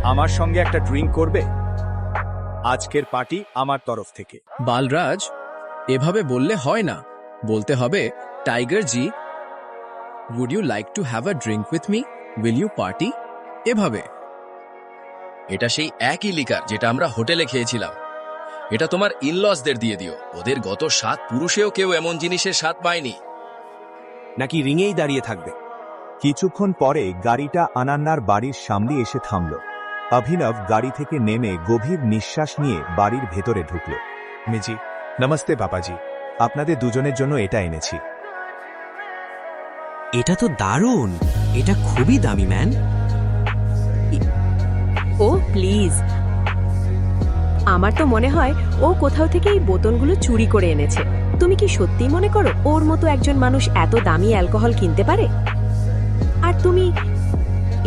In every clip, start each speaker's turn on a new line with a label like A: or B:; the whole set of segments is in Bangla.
A: আমার সঙ্গে একটা ড্রিঙ্ক করবে? আজকের পার্টি আমার তরফ থেকে।
B: বালরাজ, এভাবে বললে হয় না। বলতে হবে, tiger ji, would you like to have a drink with me? Will you party? এভাবে।
C: এটা সেই একই লিকার যেটা আমরা হোটেলে খেয়েছিলাম। এটা তোমার ইনলসদের দিয়ে দিও। ওদের গত 7 পুরুষেও কেউ এমন জিনিসের স্বাদ পায়নি।
D: নাকি রিঙেই দাঁড়িয়ে থাকবে?
A: কিছুক্ষণ পরে গাড়িটা আনান্নার বাড়ির সামনে এসে থামল। অভিনব গাড়ি থেকে নেমে গভীর নিঃশ্বাস নিয়ে বাড়ির ভেতরে ঢুকল। মিজি, নমস্তে বাবাজি, আপনাদের দুজনের জন্য এটা এনেছি।
D: এটা তো দারুণ, এটা খুবই দামি ম্যান।
E: ও প্লিজ, আমার তো মনে হয় ও কোথাও থেকে এই বোতলগুলো চুরি করে এনেছে। তুমি কি সত্যিই মনে করো ওর মতো একজন মানুষ এত দামি অ্যালকোহল কিনতে পারে? আর তুমি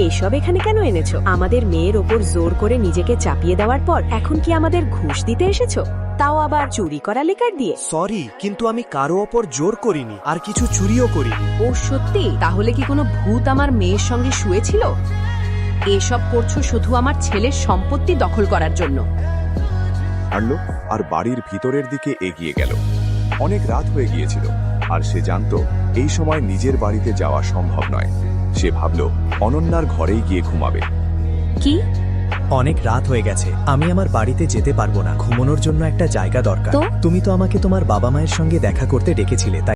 E: এসব এখানে কেন এনেছো? আমাদের মেয়ের ওপর জোর করে নিজেকে চাপিয়ে দেওয়ার পর এখন কি আমাদের ঘুষ দিতে এসেছো? তাও আবার চুরি করা লিকার দিয়ে?
D: সরি, কিন্তু আমি কারো ওপর জোর করিনি, আর কিছু চুরিও করিনি।
E: ও সত্যি? তাহলে কি কোনো ভূত আমার মেয়ের সঙ্গে শুয়েছিল? এসব করছো শুধু আমার ছেলের সম্পত্তি দখল করার জন্য।
F: হারল আর বাড়ির ভিতরের দিকে এগিয়ে গেল। অনেক রাত হয়ে গিয়েছিল, আর সে জানত এই সময় নিজের বাড়িতে যাওয়া সম্ভব নয়। সে ভাবল অনন্যার ঘরেই গিয়ে ঘুমাবে।
E: কি?
G: অনেক রাত হয়ে গেছে, আমি আমার বাড়িতে যেতে পারবো না। ঘুমানোর জন্য একটা জায়গা দরকার।
E: তো?
G: তুমি তো আমাকে তোমার বাবা মায়ের সঙ্গে দেখা করতে ডেকেছিলে, তাই